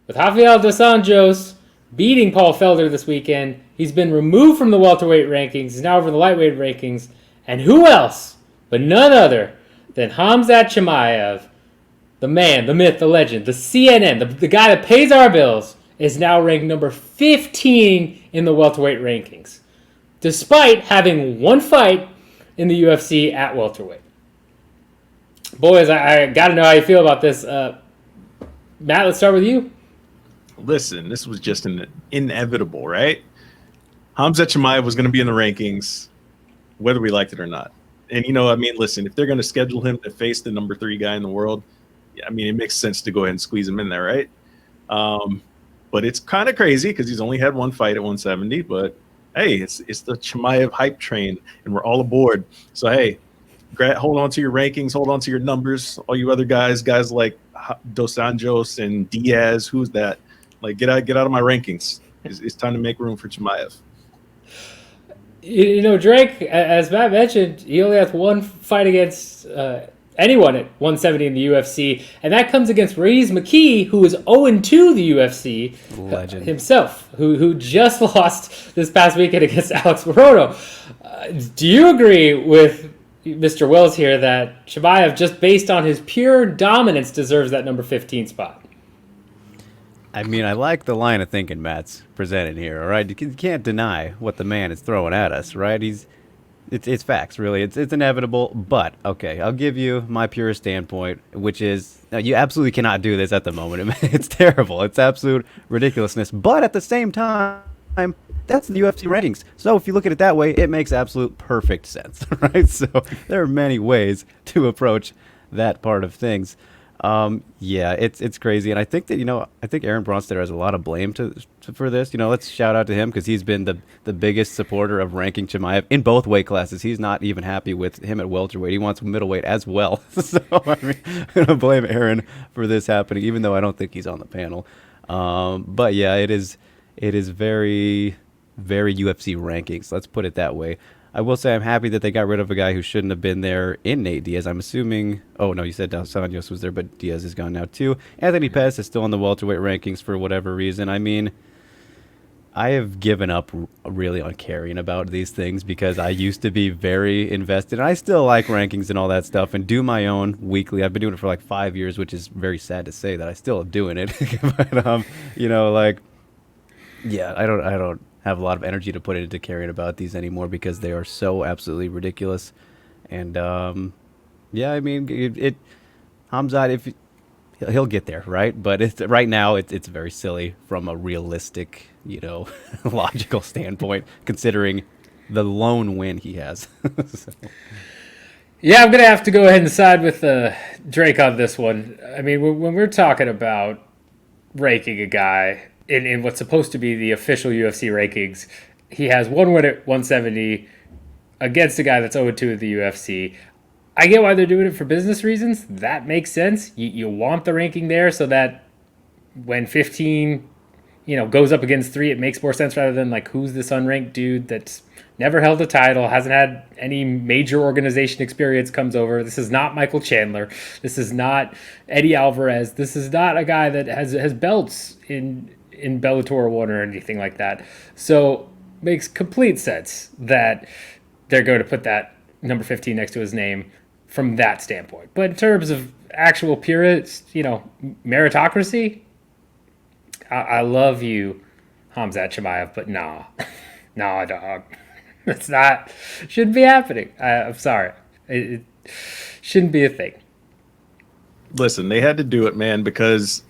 with Rafael dos Anjos beating Paul Felder this weekend. He's been removed from the welterweight rankings. He's now over the lightweight rankings. And who else but none other than Khamzat Chimaev, the man, the myth, the legend, the CNN, the guy that pays our bills, is now ranked number 15 in the welterweight rankings, despite having one fight in the UFC at welterweight. Boys, I got to know how you feel about this. Matt, let's start with you. Listen, this was just an inevitable, right? Khamzat Chimaev was going to be in the rankings, whether we liked it or not. And, listen, if they're going to schedule him to face the number 3 guy in the world, it makes sense to go ahead and squeeze him in there, right? But it's kind of crazy because he's only had one fight at 170. But, hey, it's the Chimaev hype train, and we're all aboard. So, hey, hold on to your rankings, hold on to your numbers. All you other guys like Dos Anjos and Diaz, who's that? Like, get out of my rankings. It's time to make room for Chimaev. Drake, as Matt mentioned, he only has one fight against anyone at 170 in the UFC, and that comes against Rhys McKee, who is 0-2 the UFC legend himself, who just lost this past weekend against Alex Morono. Do you agree with Mr. Wells here that Chimaev, just based on his pure dominance, deserves that number 15 spot? I like the line of thinking Matt's presented here, all right? You can't deny what the man is throwing at us, right? It's facts, really. It's inevitable, but, okay, I'll give you my purest standpoint, which is you absolutely cannot do this at the moment. It's terrible. It's absolute ridiculousness. But at the same time, that's the UFC rankings. So if you look at it that way, it makes absolute perfect sense, right? So there are many ways to approach that part of things. It's crazy, and I think that I think Aaron Bronsteter has a lot of blame for this. Let's shout out to him because he's been the biggest supporter of ranking Chimaev in both weight classes. He's not even happy with him at welterweight. He wants middleweight as well. So I'm gonna blame Aaron for this happening, even though I don't think he's on the panel. But yeah, it is very, very UFC rankings. Let's put it that way. I will say I'm happy that they got rid of a guy who shouldn't have been there in Nate Diaz. I'm assuming... Oh, no, you said Dos Anjos was there, but Diaz is gone now, too. Anthony Pettis is still in the welterweight rankings for whatever reason. I have given up really on caring about these things because I used to be very invested. And I still like rankings and all that stuff and do my own weekly. I've been doing it for like 5 years, which is very sad to say that I still am doing it. But, I don't have a lot of energy to put into caring about these anymore because they are so absolutely ridiculous. And Khamzat, if he'll get there, right? But right now it's very silly from a realistic, logical standpoint, considering the lone win he has. So. Yeah, I'm gonna have to go ahead and side with Drake on this one. When we're talking about ranking a guy in what's supposed to be the official UFC rankings, he has one win at 170 against a guy that's 0-2 at the UFC. I get why they're doing it for business reasons. That makes sense. You want the ranking there so that when 15, goes up against 3, it makes more sense rather than like, who's this unranked dude that's never held a title, hasn't had any major organization experience, comes over. This is not Michael Chandler. This is not Eddie Alvarez. This is not a guy that has belts in Bellator 1 or anything like that. So makes complete sense that they're going to put that number 15 next to his name from that standpoint. But in terms of actual purist, meritocracy, I love you, Khamzat Chimaev, but nah, dog. It's not, shouldn't be happening. I'm sorry. It shouldn't be a thing. Listen, they had to do it, man, because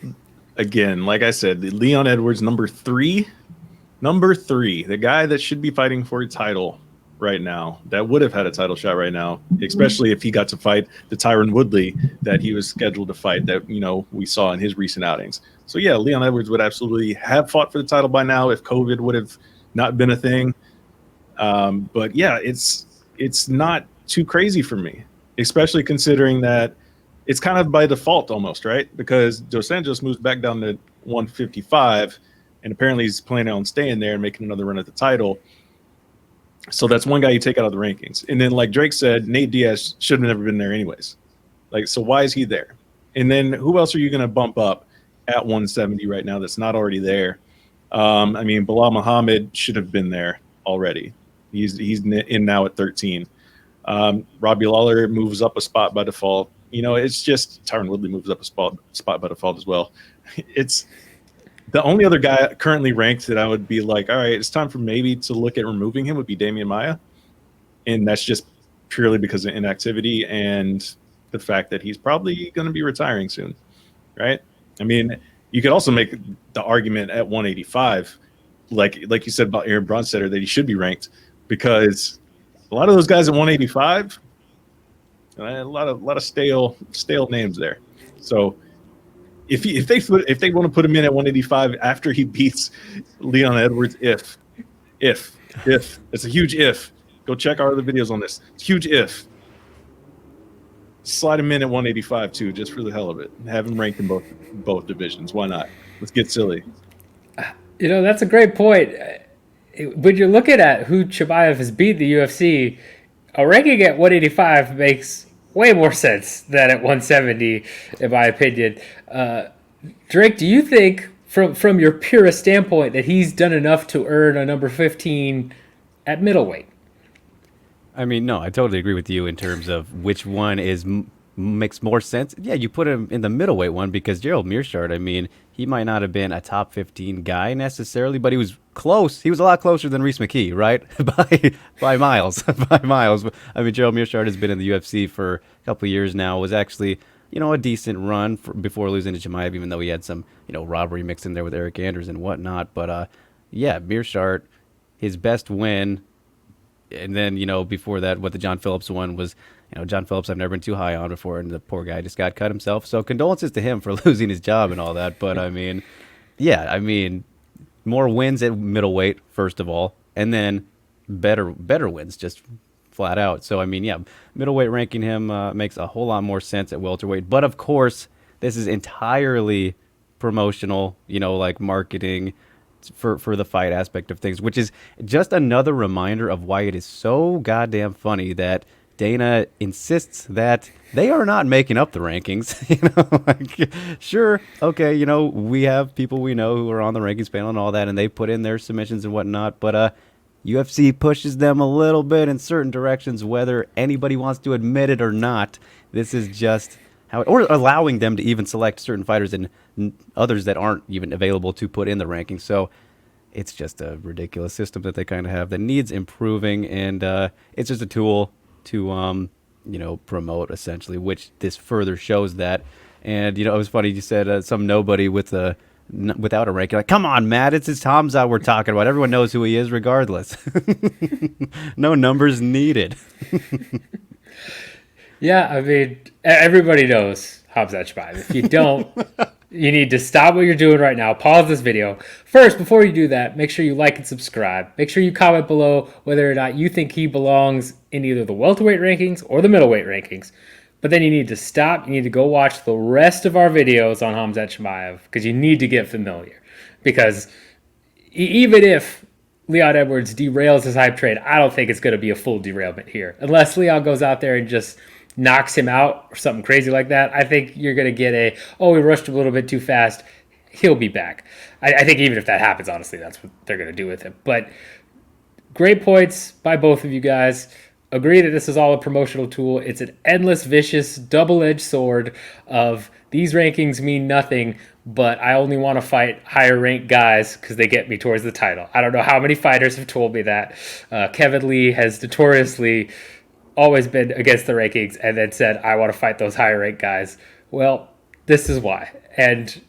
again, like I said, Leon Edwards, number three, the guy that should be fighting for a title right now, that would have had a title shot right now, especially if he got to fight the Tyron Woodley that he was scheduled to fight that, we saw in his recent outings. So yeah, Leon Edwards would absolutely have fought for the title by now if COVID would have not been a thing. But yeah, it's not too crazy for me, especially considering that it's kind of by default almost, right? Because Dos Anjos moves back down to 155, and apparently he's planning on staying there and making another run at the title. So that's one guy you take out of the rankings. And then, like Drake said, Nate Diaz should have never been there anyways. So why is he there? And then who else are you going to bump up at 170 right now that's not already there. I mean, Bilal Muhammad should have been there already. He's in now at 13. Robbie Lawler moves up a spot by default. You know, it's just Tyron Woodley moves up a spot by default as well. It's the only other guy currently ranked that I would be like, all right, it's time for maybe to look at removing him would be Damian Maia. And that's just purely because of inactivity and the fact that he's probably going to be retiring soon, right? I mean, you could also make the argument at 185, like you said about Aaron Bronstetter, that he should be ranked because a lot of those guys at 185, a lot of stale names there. So if they want to put him in at 185 after he beats Leon Edwards, if it's a huge if. Go check our other videos on this. It's a huge if. Slide him in at 185 too, just for the hell of it. Have him ranked in both divisions. Why not? Let's get silly. You know, that's a great point. When you're looking at who Chimaev has beat the UFC, a ranking at 185 makes way more sense than at 170, in my opinion. Drake, do you think, from your purest standpoint, that he's done enough to earn a number 15 at middleweight? I mean, no, I totally agree with you in terms of which one makes more sense. Yeah, you put him in the middleweight one because Gerald Meerschaert, I mean, he might not have been a top 15 guy necessarily, but he was close. He was a lot closer than Rhys McKee, right? by miles, by miles. I mean, Gerald Meerschaert has been in the UFC for a couple of years now. Was actually, you know, a decent run before losing to Chimaev, even though he had some, you know, robbery mixed in there with Eric Anders and whatnot. But yeah, Meerschaert, his best win. And then, you know, before that, what the John Phillips one was, you know, John Phillips I've never been too high on before, and the poor guy just got cut himself. So condolences to him for losing his job and all that. But, I mean, yeah, I mean, more wins at middleweight, first of all, and then better wins, just flat out. So, I mean, yeah, middleweight ranking him makes a whole lot more sense at welterweight. But, of course, this is entirely promotional, you know, like marketing, for the fight aspect of things, which is just another reminder of why it is so goddamn funny that Dana insists that they are not making up the rankings. You know, like, sure, okay, you know, we have people we know who are on the rankings panel and all that, and they put in their submissions and whatnot, but UFC pushes them a little bit in certain directions, whether anybody wants to admit it or not. This is just how, or allowing them to even select certain fighters and others that aren't even available to put in the rankings. So it's just a ridiculous system that they kind of have that needs improving, and it's just a tool to you know, promote essentially, which this further shows that. And you know, it was funny you said some nobody without a ranking. Like, come on, Matt, it's his Khamzat we're talking about. Everyone knows who he is regardless. No numbers needed. Yeah, I mean, everybody knows Khamzat Chimaev. If you don't, you need to stop what you're doing right now. Pause this video. First, before you do that, make sure you like and subscribe. Make sure you comment below whether or not you think he belongs in either the welterweight rankings or the middleweight rankings. But then you need to stop. You need to go watch the rest of our videos on Khamzat Chimaev because you need to get familiar. Because even if Leon Edwards derails his hype trade, I don't think it's going to be a full derailment here. Unless Leon goes out there and just knocks him out or something crazy like that, I think you're going to get we rushed him a little bit too fast. He'll be back. I think even if that happens, honestly, that's what they're going to do with him. But great points by both of you guys. Agree that this is all a promotional tool. It's an endless, vicious, double-edged sword of these rankings mean nothing, but I only want to fight higher-ranked guys because they get me towards the title. I don't know how many fighters have told me that. Kevin Lee has notoriously always been against the rankings and then said, I want to fight those higher ranked guys. Well, this is why. And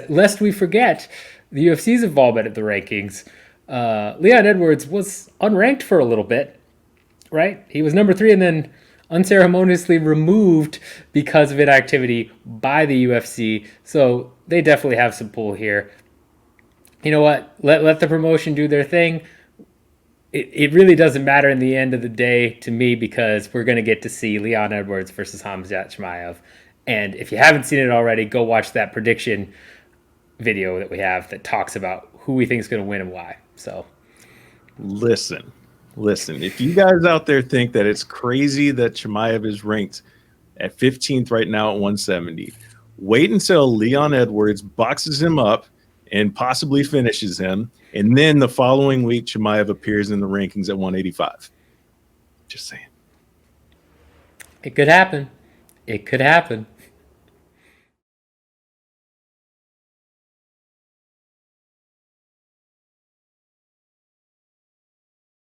lest we forget the UFC's involvement in the rankings, Leon Edwards was unranked for a little bit, right? He was number 3 and then unceremoniously removed because of inactivity by the UFC. So they definitely have some pull here. You know what? Let the promotion do their thing. It really doesn't matter in the end of the day to me because we're going to get to see Leon Edwards versus Khamzat Chimaev. And if you haven't seen it already, go watch that prediction video that we have that talks about who we think is going to win and why. So, listen. If you guys out there think that it's crazy that Chimaev is ranked at 15th right now at 170, Wait until Leon Edwards boxes him up and possibly finishes him. And then the following week, Chimaev appears in the rankings at 185. Just saying. It could happen. It could happen.